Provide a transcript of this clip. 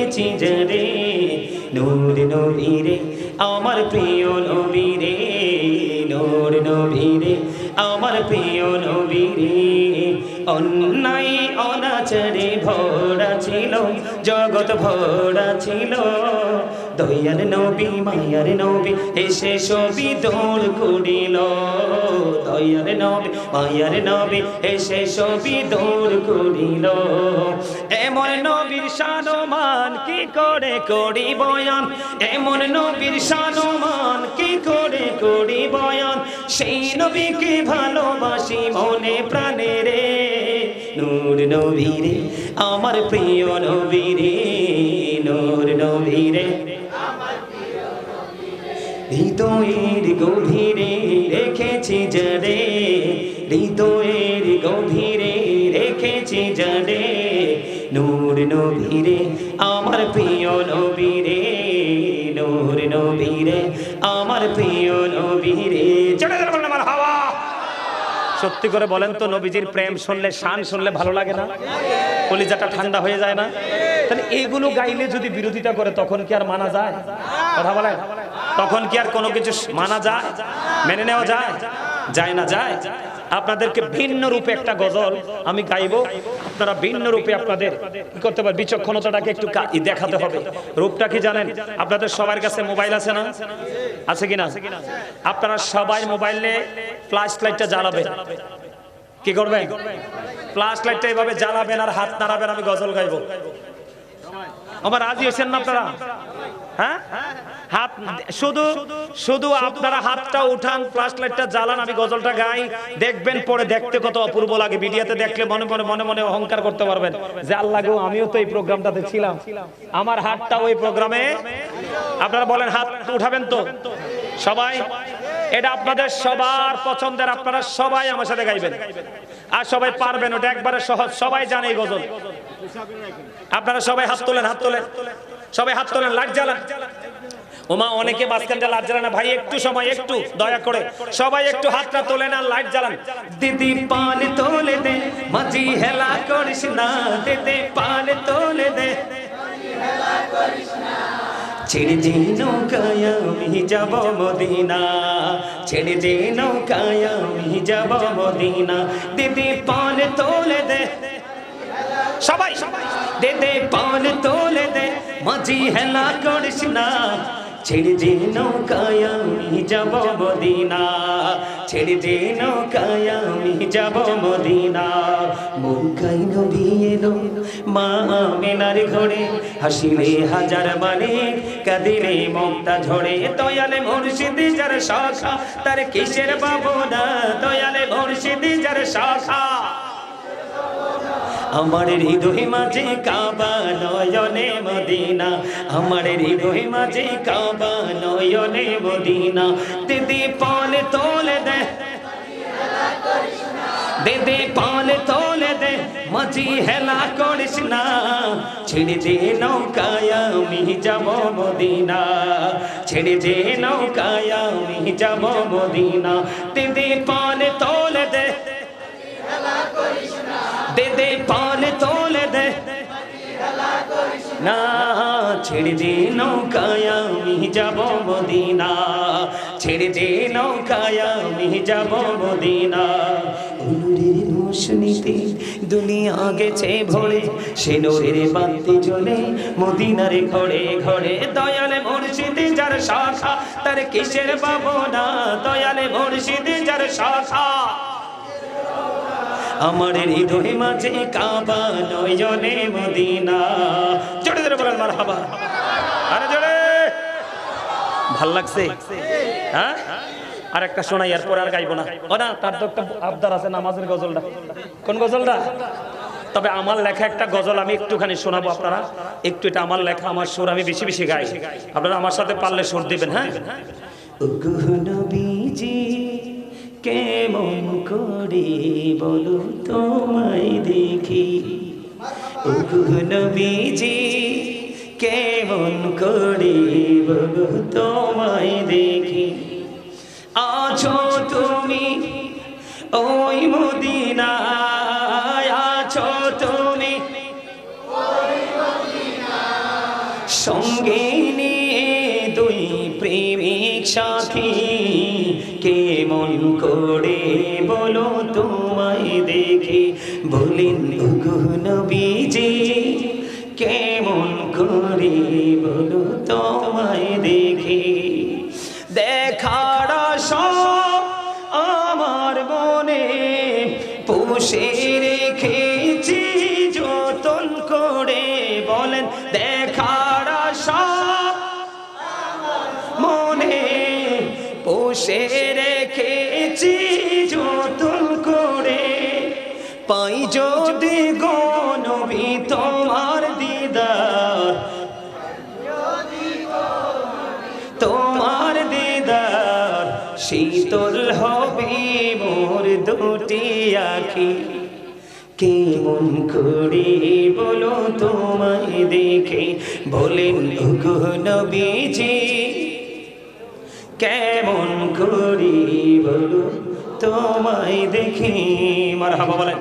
দেখেছি যারে নূর নবী রে আমার প্রিয় নবী রে নূর নবী রে আমার প্রিয় নবী রে অন্যায় অনাচারে ভরা ছিল জগৎ ভরা ছিল দয়ার নবী মায়ার নবী এসে সবই দৌড় করিল দয়ার নবী মায়ার নবী এসে সবই দৌড় করিল এমন নবীর শানমান কি করে করি বয়ান এমন নবীর শানমান কি করে করি বয়ান সেই নবীকে ভালোবাসি মনে প্রাণে রে নূর নবী রে আমার প্রিয় নবী রে নূর নবী রে হৃদয়ের গভীরে রেখেছি যারে হৃদয়ের গভীরে রেখেছি যারে নূর নবী রে আমার প্রিয় নবী রে নূর নবী রে আমার প্রিয় নবী রে চলে যাবে আমার হাওয়া সত্যি করে বলেন তো নবীজির প্রেম শুনলে শান শুনলে ভালো লাগে না কলিজাটা ঠান্ডা হয়ে যায় না তাহলে এইগুলো গাইলে যদি বিরোধিতা করে তখন কি আর মানা যায় কথা বলেন তখন কি আর কোনো কিছু মানা যায় মেনে নেওয়া যায় যায় না যায় আপনাদেরকে ভিন্ন রূপে একটা গজল আমি গাইবো আপনারা ভিন্ন রূপে আপনাদের কি করতে পারেন বিচক্ষণতাটাকে একটু দেখাতে হবে রূপটা কি জানেন আপনাদের সবার কাছে মোবাইল আছে না আছে কিনা আপনারা সবাই মোবাইলে ফ্ল্যাশ লাইটটা জ্বালাবেন কি করবেন ফ্ল্যাশ লাইটটা এইভাবে জ্বালাবেন আর হাত নাড়াবেন আমি গজল গাইবো আমার রাজি হয়েছেন না আপনারা হ্যাঁ হাত শুধু শুধু আপনারা হাতটা উঠান ফ্ল্যাশ লাইটটা জ্বালান আমি গজলটা গাই দেখবেন পরে দেখতে কত অপূর্ব লাগে ভিডিওতে দেখলে মনে মনে মনে মনে অহংকার করতে পারবেন যে আল্লাহ গো আমিও তো এই প্রোগ্রামটাতে ছিলাম আমার হাতটা ওই প্রোগ্রামে আপনারা বলেন হাত উঠাবেন তো সবাই এটা আপনাদের সবার পছন্দের আপনারা সবাই আমার সাথে গাইবেন আর সবাই পারবেন ওটা একবারে সহজ সবাই জানে এই গজল আপনারা সবাই হাত তোলেন সবাই হাত তোলেন লাইট জ্বালান ওমা অনেকে মাঝখানটা লাইট জ্বালান না ভাই একটু সময় একটু দয়া করে সবাই একটু হাতটা তোলেন আর লাইট জ্বালান দিদি পান তোলে দে মাঝি হেলা করিস না দিদি পান তোলে দে হেলা করিস না ছেড়ে দে নৌকায় আমি যাব মদিনা ছেড়ে দে নৌকায় আমি যাব মদিনা দিদি পান তোলে দে সবাই দে দে পান তোলে দে মাঝি হেলা করিস না ছেড়ে দে নৌকায় আমি যাব মদিনা ছেড়ে দে নৌকায় আমি যাব মদিনা নৌকায় নবী এলো মা আমিনার ঘরে হাসিলে হাজার মানে কাঁদিলে মমতা ঝরে দয়ালে মুর্শিদ যার শাখা তার কিসের ভাবনা দয়ালে মুর্শিদ যার শাখা আমার হৃদয় মাঝে কাবা নয়নে মদিনা আমার হৃদয় মাঝে কাবা নয়নে মদিনা দিদি পান তোলে দে দিদি পান তোলে দে মাঝি হেলা করিস না ছেড়ে দে নৌকায় আমি যাব মদিনা ছেড়ে দে নৌকায় আমি যাব মদিনা দিদি পান তোলে দে দে দে পান তোলে দে না ছেড়ে দে নৌকায় আমি যাব মদিনা ছেড়ে দে নৌকায় আমি যাব মদিনা নূরের রোশনীতে দুনিয়া গেছে ভরে সে নূরের বাতি জ্বলে মদিনার ঘরে ঘরে দয়ালে মুর্শিদ যার শাখা তার কিসের ভাবনা দয়ালে মুর্শিদ যার শাখা আমার হৃদয় মাঝে কাবা নয়নে মদিনা জোরে জোরে বলেন মারহাবা আরে জোরে ভাল লাগছে হ্যাঁ আর একটা শোনাই এরপর আর গাইবো না ও না তার তো একটা আবদার আছে নামাজের গজলটা কোন গজলটা তবে আমার লেখা একটা গজল আমি একটুখানি শোনাবো আপনারা একটু এটা আমার লেখা আমার সুর আমি বেশি বেশি গাই আপনারা আমার সাথে পারলে সুর দিবেন হ্যাঁ নবীজি কেমন করে বলো তোমায় দেখি নবীজি কেমন করে বলো তোমায় দেখি আছো তুমি ওই মদিনায় আছো তুমি সঙ্গে নিয়ে দুই প্রেমিক সাথী কেমন করে বলো তোমায় দেখে বলেন ওগো নবীজি কেমন করে বলো তোমায় দেখে দেখার সব আমার মনে পুষে রেখেছি যতন করে বলেন দেখার সব মনে পুষে রেখেছি যতন করে পাই যদি গো নবী তোমার দিদার তোমার দিদার শীতল হবে মোর দুটি আখি কেমন করে বলো তোমায় দেখে বলেন ওগো নবীজি কেমন করে বলো তোমায় দেখে মারহাবা বলেন।